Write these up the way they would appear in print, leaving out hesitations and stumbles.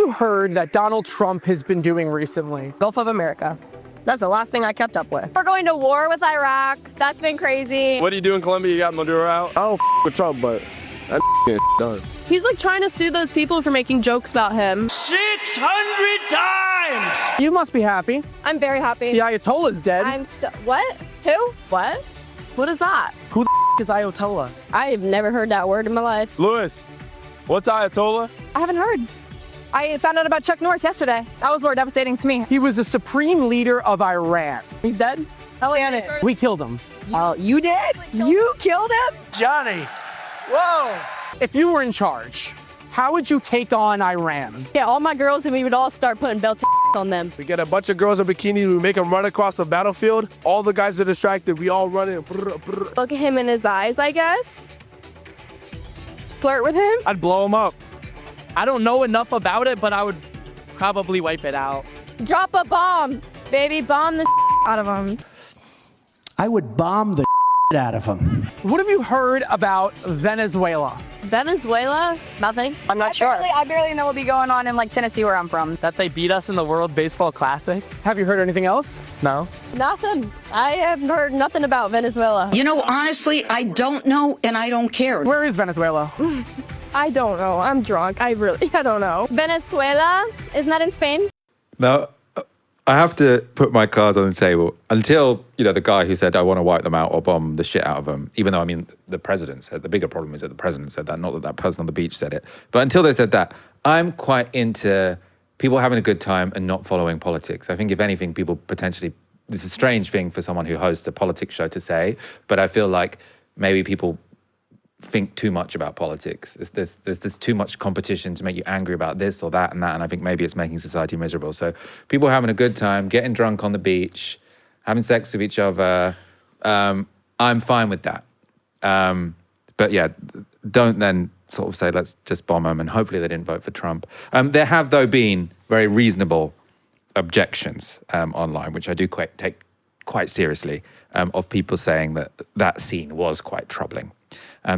you heard that Donald Trump has been doing recently? Gulf of America. That's the last thing I kept up with. We're going to war with Iraq. That's been crazy. What do you do in Colombia? You got Novara out? I don't with Trump, but that done. He's like trying to sue those people for making jokes about him. 600 times! You must be happy. I'm very happy. The Ayatollah's dead. What? Who? What? What is that? Who the is Ayatollah? I've never heard that word in my life. Lewis, what's Ayatollah? I haven't heard. I found out about Chuck Norris yesterday. That was more devastating to me. He was the supreme leader of Iran. He's dead? Oh, damn it. We killed him. You did? You killed him? Johnny, whoa! If you were in charge, how would you take on Iran? Yeah, all my girls and we would all start putting belts on them. We get a bunch of girls in bikinis, we make them run across the battlefield. All the guys are distracted, we all run in. Look at him in his eyes, I guess. Flirt with him. I'd blow him up. I don't know enough about it, but I would probably wipe it out. Drop a bomb, baby. Bomb the out of them. I would bomb the out of him. What have you heard about Venezuela? Venezuela? Nothing. I'm not sure. I barely know what'll be going on in like Tennessee where I'm from. That they beat us in the World Baseball Classic? Have you heard anything else? No. Nothing. I have heard nothing about Venezuela. You know, honestly, I don't know and I don't care. Where is Venezuela? I don't know. I'm drunk. I don't know. Venezuela? Isn't that in Spain? Now, I have to put my cards on the table until, the guy who said, I want to wipe them out or bomb the shit out of them, even though, the president said, the bigger problem is that the president said that, not that that person on the beach said it. But until they said that, I'm quite into people having a good time and not following politics. I think if anything, people potentially, it's a strange thing for someone who hosts a politics show to say, but I feel like maybe people think too much about politics. There's too much competition to make you angry about this or that and that, and I think maybe it's making society miserable. So people having a good time, getting drunk on the beach, having sex with each other, I'm fine with that. But yeah, don't then sort of say, let's just bomb them, and hopefully they didn't vote for Trump. There have, though, been very reasonable objections online, which I do take quite seriously, of people saying that that scene was quite troubling.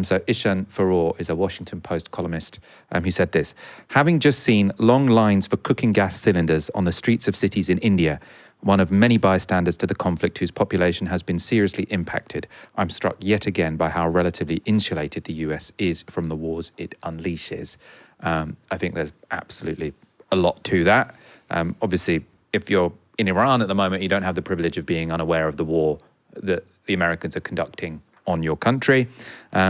So Ishan Farour is a Washington Post columnist who said this: having just seen long lines for cooking gas cylinders on the streets of cities in India, one of many bystanders to the conflict whose population has been seriously impacted, I'm struck yet again by how relatively insulated the US is from the wars it unleashes. I think there's absolutely a lot to that. Obviously, if you're in Iran at the moment, you don't have the privilege of being unaware of the war that the Americans are conducting on your country.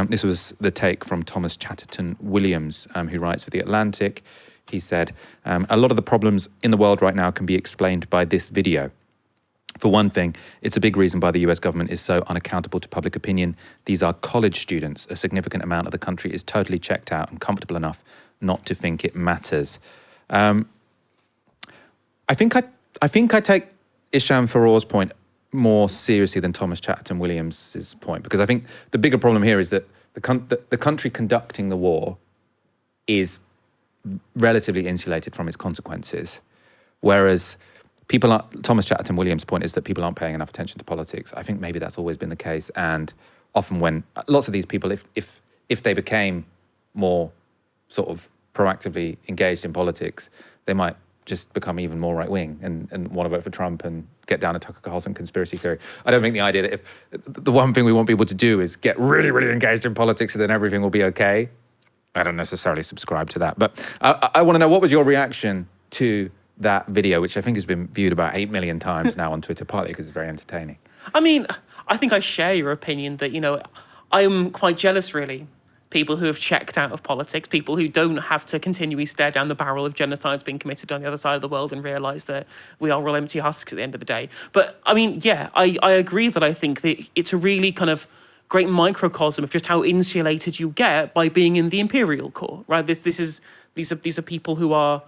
This was the take from Thomas Chatterton Williams, who writes for The Atlantic. He said, a lot of the problems in the world right now can be explained by this video. For one thing, it's a big reason why the US government is so unaccountable to public opinion. These are college students. A significant amount of the country is totally checked out and comfortable enough not to think it matters. I think I take Isham Farour's point more seriously than Thomas Chatterton Williams's point, because I think the bigger problem here is that the country conducting the war is relatively insulated from its consequences, whereas Thomas Chatterton Williams' point is that people aren't paying enough attention to politics. I think maybe that's always been the case, and often when lots of these people, if they became more sort of proactively engaged in politics, they might just become even more right-wing and want to vote for Trump and get down a Tucker Carlson conspiracy theory. I don't think the idea that if the one thing we want people to do is get really, really engaged in politics and then everything will be okay, I don't necessarily subscribe to that. But I want to know, what was your reaction to that video, which I think has been viewed about 8 million times now on Twitter, partly because it's very entertaining? I think I share your opinion that, I'm quite jealous, really. People who have checked out of politics, people who don't have to continually stare down the barrel of genocides being committed on the other side of the world and realise that we are all empty husks at the end of the day. But, I agree that I think that it's a really kind of great microcosm of just how insulated you get by being in the Imperial Corps, right? These are people who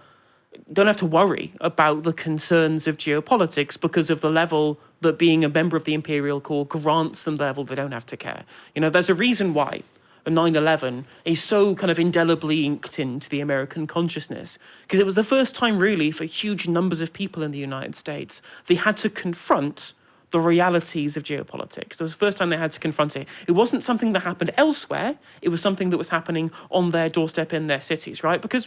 don't have to worry about the concerns of geopolitics because of the level that being a member of the Imperial Corps grants them the level they don't have to care. There's a reason why 9/11 is so kind of indelibly inked into the American consciousness, because it was the first time really for huge numbers of people in the United States they had to confront the realities of geopolitics. It was the first time they had to confront it. It wasn't something that happened elsewhere. It was something that was happening on their doorstep in their cities, right? Because,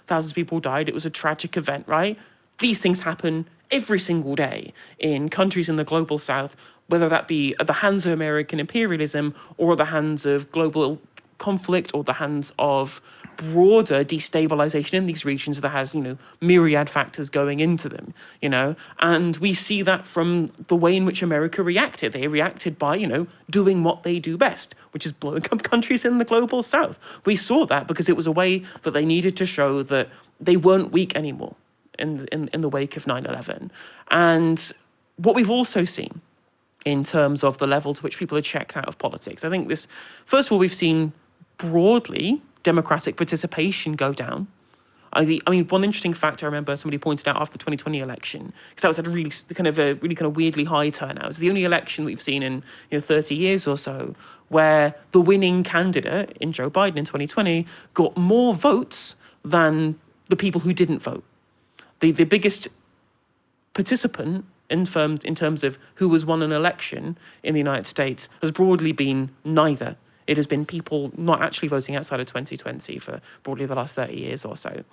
thousands of people died. It was a tragic event, right? These things happen every single day in countries in the global south, whether that be at the hands of American imperialism or at the hands of global conflict or the hands of broader destabilization in these regions that has, myriad factors going into them, and we see that from the way in which America reacted. They reacted by, doing what they do best, which is blowing up countries in the global south. We saw that because it was a way that they needed to show that they weren't weak anymore in the wake of 9/11. And what we've also seen in terms of the level to which people are checked out of politics, I think this, first of all, we've seen broadly democratic participation go down. I mean, one interesting fact I remember somebody pointed out after the 2020 election, because that was at a really kind of weirdly high turnout. It's the only election we've seen in 30 years or so where the winning candidate in Joe Biden in 2020 got more votes than the people who didn't vote. The biggest participant in terms of who has won an election in the United States has broadly been neither. It has been people not actually voting outside of 2020 for broadly the last 30 years or so.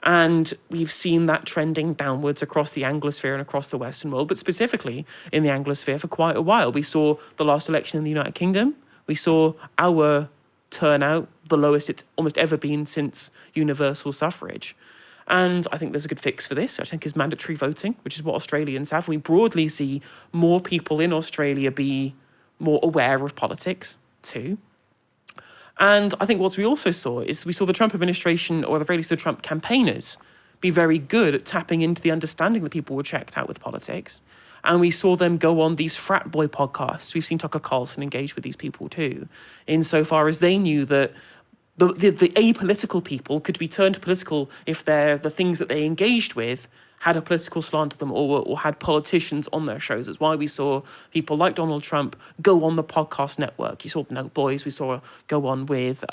And we've seen that trending downwards across the Anglosphere and across the Western world, but specifically in the Anglosphere for quite a while. We saw the last election in the United Kingdom. We saw our turnout, the lowest it's almost ever been since universal suffrage. And I think there's a good fix for this, I think, is mandatory voting, which is what Australians have. We broadly see more people in Australia be more aware of politics too. And I think what we also saw is we saw the Trump administration, or at the very least the Trump campaigners, be very good at tapping into the understanding that people were checked out with politics. And we saw them go on these frat boy podcasts. We've seen Tucker Carlson engage with these people too, insofar as they knew that the apolitical people could be turned political if the things that they engaged with had a political slant to them or had politicians on their shows. That's why we saw people like Donald Trump go on the podcast network. You saw the Note Boys, we saw go on with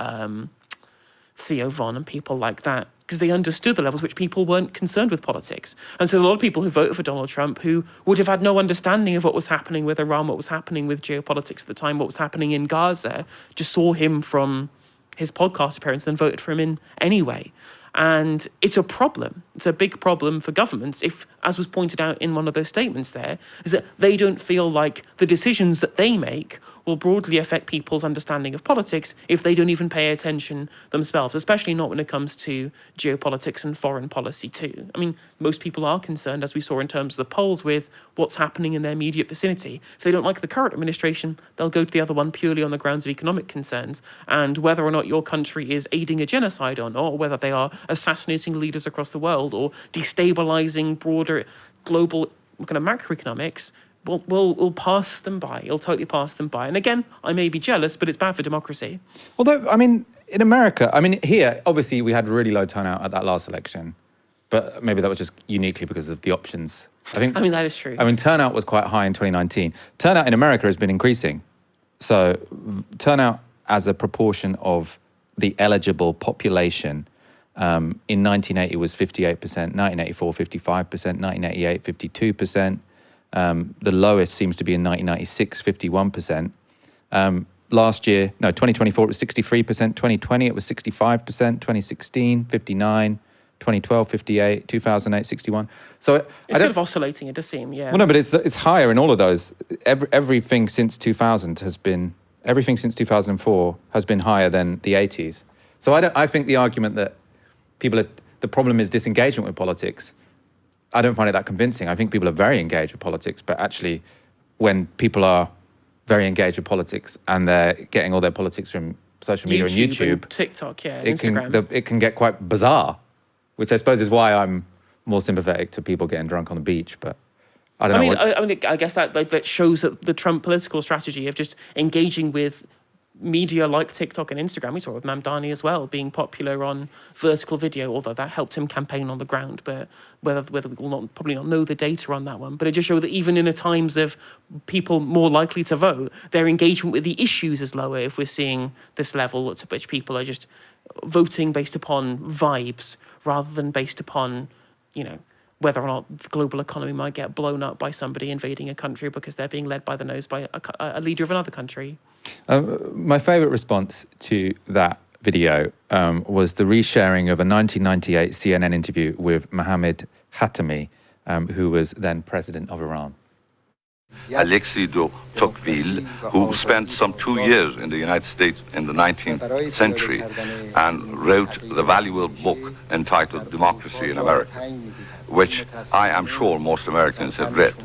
Theo Von and people like that, because they understood the levels which people weren't concerned with politics. And so a lot of people who voted for Donald Trump who would have had no understanding of what was happening with Iran, what was happening with geopolitics at the time, what was happening in Gaza, just saw him from his podcast appearance and then voted for him in anyway. And it's a problem. It's a big problem for governments if, as was pointed out in one of those statements there, is that they don't feel like the decisions that they make will broadly affect people's understanding of politics if they don't even pay attention themselves, especially not when it comes to geopolitics and foreign policy too. I mean, most people are concerned, as we saw in terms of the polls, with what's happening in their immediate vicinity. If they don't like the current administration, they'll go to the other one purely on the grounds of economic concerns. And whether or not your country is aiding a genocide or not, or whether they are assassinating leaders across the world or destabilizing broader global kind of macroeconomics, will pass them by. It'll totally pass them by. And again, I may be jealous, but it's bad for democracy. Although, I mean, in America, here, obviously we had a really low turnout at that last election, but maybe that was just uniquely because of the options. I mean, that is true. Turnout was quite high in 2019. Turnout in America has been increasing. So turnout as a proportion of the eligible population in 1980 was 58%, 1984, 55%, 1988, 52%. The lowest seems to be in 1996, 51%. Last year, 2024, it was 63%. 2020, it was 65%. 2016, 59%. 2012, 58%. 2008, 61%. So it's kind of oscillating, it does seem, yeah. Well, no, but it's higher in all of those. Everything since 2000 has been, everything since 2004 has been higher than the 80s. So I think the argument that the problem is disengagement with politics, I don't find it that convincing. I think people are very engaged with politics, but actually when people are very engaged with politics and they're getting all their politics from social media and YouTube, and TikTok, yeah, Instagram. It can get quite bizarre, which I suppose is why I'm more sympathetic to people getting drunk on the beach, but I don't know. I guess that shows that the Trump political strategy of just engaging with media like TikTok and Instagram, we saw with Mamdani as well, being popular on vertical video, although that helped him campaign on the ground. But whether we will probably not know the data on that one. But it just showed that even in a times of people more likely to vote, their engagement with the issues is lower if we're seeing this level at which people are just voting based upon vibes rather than based upon, whether or not the global economy might get blown up by somebody invading a country because they're being led by the nose by a leader of another country. My favorite response to that video was the resharing of a 1998 CNN interview with Mohammed Khatami, who was then president of Iran. Alexis de Tocqueville, who spent some 2 years in the United States in the 19th century and wrote the valuable book entitled Democracy in America, which I am sure most Americans have read.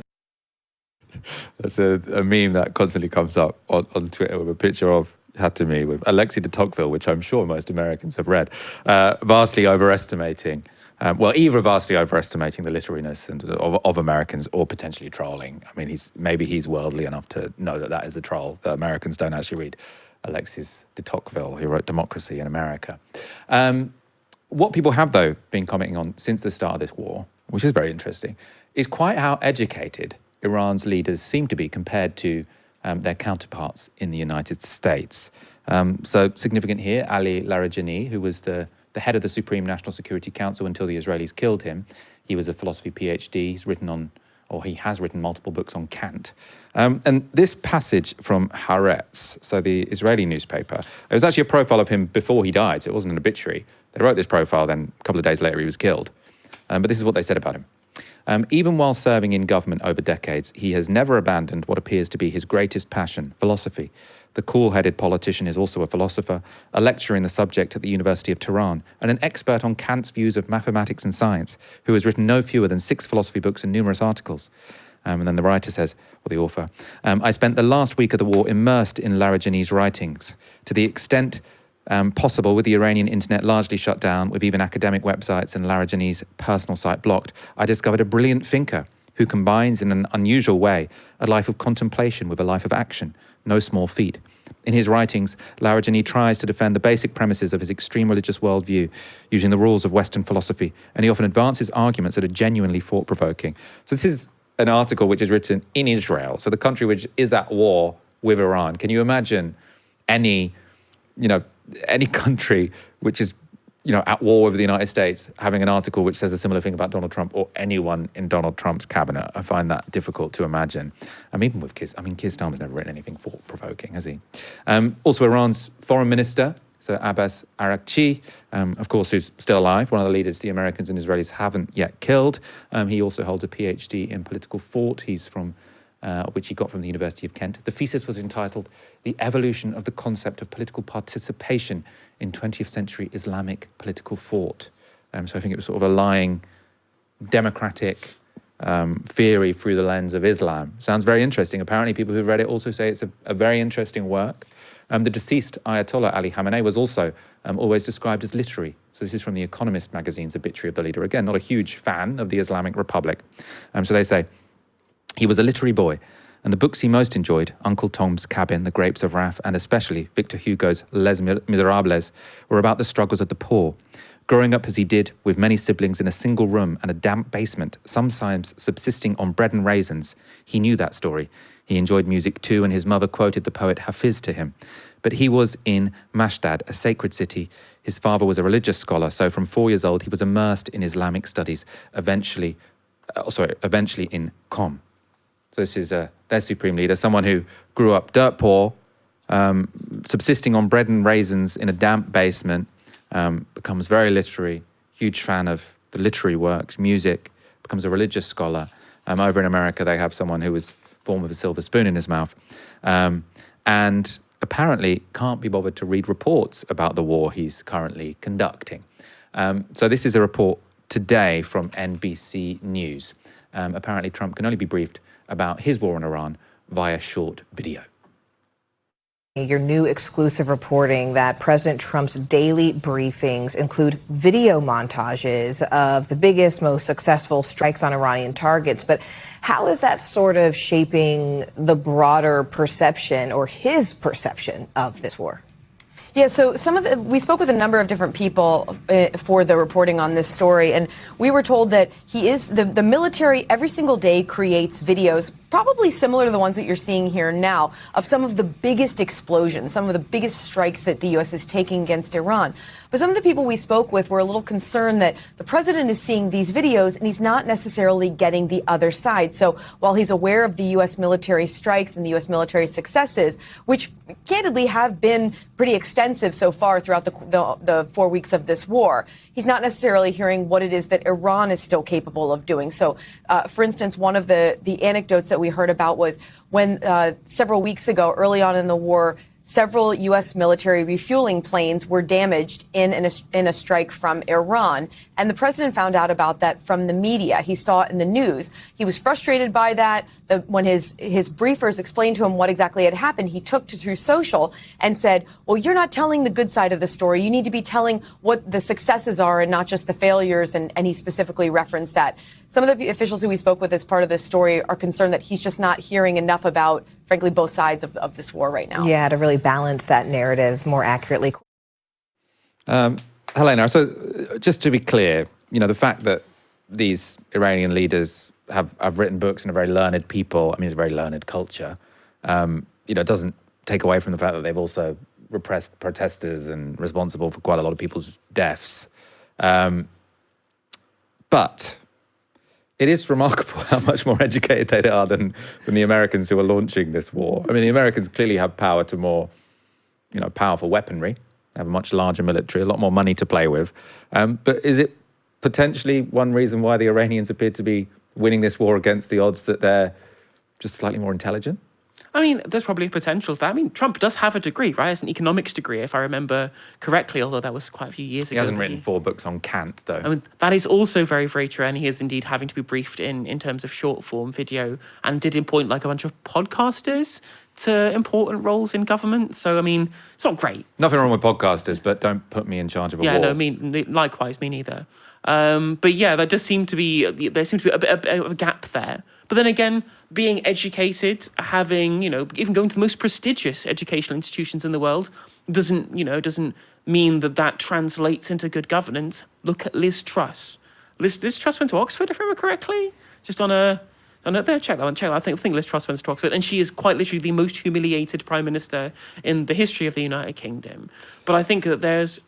That's a meme that constantly comes up on Twitter with a picture of Khatami with Alexis de Tocqueville, which I'm sure most Americans have read, vastly overestimating either vastly overestimating the literariness of Americans or potentially trolling. I mean, maybe he's worldly enough to know that is a troll, that Americans don't actually read Alexis de Tocqueville, who wrote Democracy in America. What people have, though, been commenting on since the start of this war, which is very interesting, is quite how educated Iran's leaders seem to be compared to their counterparts in the United States. So significant here, Ali Larijani, who was the head of the Supreme National Security Council until the Israelis killed him. He was a philosophy PhD. He has written multiple books on Kant. And this passage from Haaretz, so the Israeli newspaper, it was actually a profile of him before he died, so it wasn't an obituary. They wrote this profile, then a couple of days later he was killed. But this is what they said about him. Even while serving in government over decades, he has never abandoned what appears to be his greatest passion, philosophy. The cool-headed politician is also a philosopher, a lecturer in the subject at the University of Tehran, and an expert on Kant's views of mathematics and science, who has written no fewer than 6 philosophy books and numerous articles. And then the writer says, or the author, I spent the last week of the war immersed in Larijani's writings, to the extent possible with the Iranian internet largely shut down, with even academic websites and Larijani's personal site blocked. I discovered a brilliant thinker who combines in an unusual way a life of contemplation with a life of action, no small feat. In his writings, Larijani tries to defend the basic premises of his extreme religious worldview using the rules of Western philosophy, and he often advances arguments that are genuinely thought-provoking. So this is an article which is written in Israel, so the country which is at war with Iran. Can you imagine any country which is at war with the United States having an article which says a similar thing about Donald Trump or anyone in Donald Trump's cabinet? I find that difficult to imagine. Even with Keir Starmer's never written anything thought-provoking, has he? Also, Iran's foreign minister, so Abbas Araghchi, of course, who's still alive, one of the leaders the Americans and Israelis haven't yet killed. He also holds a PhD in political thought. He's from which he got from the University of Kent. The thesis was entitled "The Evolution of the Concept of Political Participation in 20th Century Islamic Political Thought." So I think it was sort of a lying democratic theory through the lens of Islam. Sounds very interesting. Apparently people who've read it also say it's a very interesting work. The deceased Ayatollah Ali Khamenei was also always described as literary. So this is from The Economist magazine's obituary of the leader. Again, not a huge fan of the Islamic Republic. So they say, he was a literary boy, and the books he most enjoyed, Uncle Tom's Cabin, The Grapes of Wrath, and especially Victor Hugo's Les Miserables, were about the struggles of the poor. Growing up as he did, with many siblings in a single room and a damp basement, sometimes subsisting on bread and raisins, he knew that story. He enjoyed music too, and his mother quoted the poet Hafiz to him. But he was in Mashdad, a sacred city. His father was a religious scholar, so from 4 years old he was immersed in Islamic studies, eventually in Qom. So this is their supreme leader, someone who grew up dirt poor, subsisting on bread and raisins in a damp basement, becomes very literary, huge fan of the literary works, music, becomes a religious scholar. Over in America, they have someone who was born with a silver spoon in his mouth, and apparently can't be bothered to read reports about the war he's currently conducting. So this is a report today from NBC News. Apparently Trump can only be briefed about his war in Iran via short video. Your new exclusive reporting that President Trump's daily briefings include video montages of the biggest, most successful strikes on Iranian targets. But how is that sort of shaping the broader perception or his perception of this war? Yeah, so we spoke with a number of different people for the reporting on this story, and we were told that the military every single day creates videos, probably similar to the ones that you're seeing here now, of some of the biggest explosions, some of the biggest strikes that the U.S. is taking against Iran. But some of the people we spoke with were a little concerned that the president is seeing these videos and he's not necessarily getting the other side. So while he's aware of the U.S. military strikes and the U.S. military successes, which candidly have been pretty extensive so far throughout the 4 weeks of this war, he's not necessarily hearing what it is that Iran is still capable of doing. So, for instance, one of the anecdotes that we heard about was when several weeks ago, early on in the war, several U.S. military refueling planes were damaged in a strike from Iran. And the president found out about that from the media. He saw it in the news. He was frustrated by that. When his briefers explained to him what exactly had happened, he took to Truth Social and said, well, you're not telling the good side of the story. You need to be telling what the successes are and not just the failures. And he specifically referenced that. Some of the officials who we spoke with as part of this story are concerned that he's just not hearing enough about, frankly, both sides of this war right now. Yeah, to really balance that narrative more accurately. Helena, so just to be clear, the fact that these Iranian leaders have written books and are very learned people, I mean, it's a very learned culture, doesn't take away from the fact that they've also repressed protesters and responsible for quite a lot of people's deaths. But it is remarkable how much more educated they are than the Americans who are launching this war. I mean, the Americans clearly have power to more, powerful weaponry, have a much larger military, a lot more money to play with. But is it potentially one reason why the Iranians appear to be winning this war against the odds that they're just slightly more intelligent? I mean, there's probably potential to that. I mean, Trump does have a degree, right? It's an economics degree, if I remember correctly, although that was quite a few years ago. He hasn't written 4 books on Kant, though. I mean, that is also very, very true, and he is indeed having to be briefed in terms of short-form video, and did appoint like a bunch of podcasters to important roles in government. So, I mean, it's not great. Nothing wrong with podcasters, but don't put me in charge of a war. Yeah, no, likewise, me neither. But yeah, there seems to be a bit of a gap there. But then again, being educated, having, even going to the most prestigious educational institutions in the world doesn't mean that translates into good governance. Look at Liz Truss. Liz Truss went to Oxford, if I remember correctly. Just on a... check that one. I think Liz Truss went to Oxford, and she is quite literally the most humiliated prime minister in the history of the United Kingdom. But I think that there's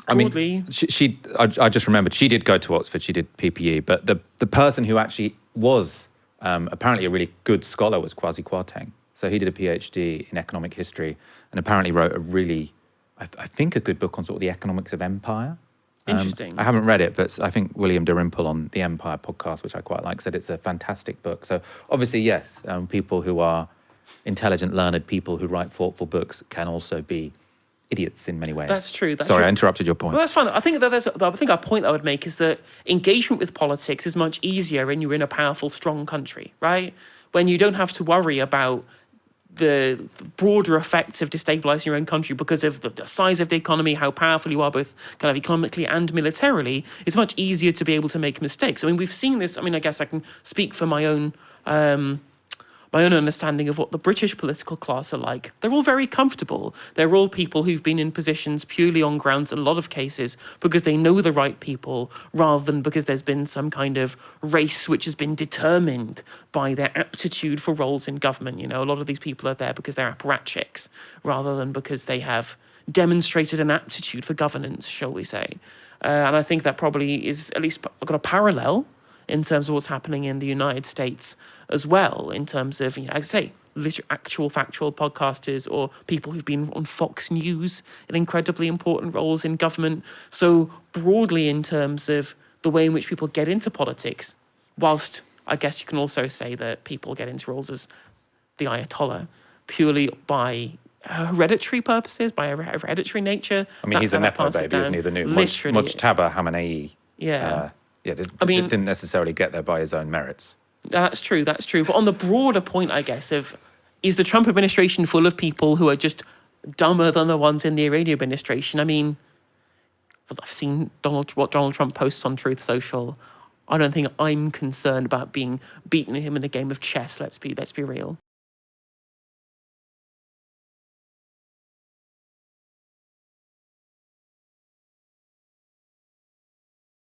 broadly... I mean, I just remembered, she did go to Oxford, she did PPE, but the person who actually was apparently a really good scholar was Kwasi Kwarteng. So he did a PhD in economic history and apparently wrote a really, I think, a good book on sort of the economics of empire. Interesting. I haven't read it, but I think William Dalrymple on the Empire podcast, which I quite like, said it's a fantastic book. So obviously, yes, people who are intelligent, learned people who write thoughtful books can also be idiots in many ways. That's true. Sorry, I interrupted your point. Well, that's fine. I think our point I would make is that engagement with politics is much easier when you're in a powerful, strong country, right? When you don't have to worry about the broader effects of destabilizing your own country because of the size of the economy, how powerful you are, both kind of economically and militarily. It's much easier to be able to make mistakes. I mean, we've seen this. I mean, I guess I can speak for my own understanding of what the British political class are like. They're all very comfortable. They're all people who've been in positions purely on grounds, in a lot of cases, because they know the right people, rather than because there's been some kind of race which has been determined by their aptitude for roles in government. A lot of these people are there because they're apparatchiks, rather than because they have demonstrated an aptitude for governance, shall we say. And I think that probably is at least got a parallel in terms of what's happening in the United States as well, in terms of, I say, actual factual podcasters or people who've been on Fox News in incredibly important roles in government. So broadly in terms of the way in which people get into politics, whilst I guess you can also say that people get into roles as the Ayatollah purely by hereditary purposes, by a hereditary nature. I mean, he's a Nepo baby, isn't he? The new Mujtaba Khamenei. Yeah. Didn't necessarily get there by his own merits. That's true. But on the broader point, I guess, of is the Trump administration full of people who are just dumber than the ones in the Iranian administration? I mean, I've seen what Donald Trump posts on Truth Social. I don't think I'm concerned about being beaten him in a game of chess. Let's be real.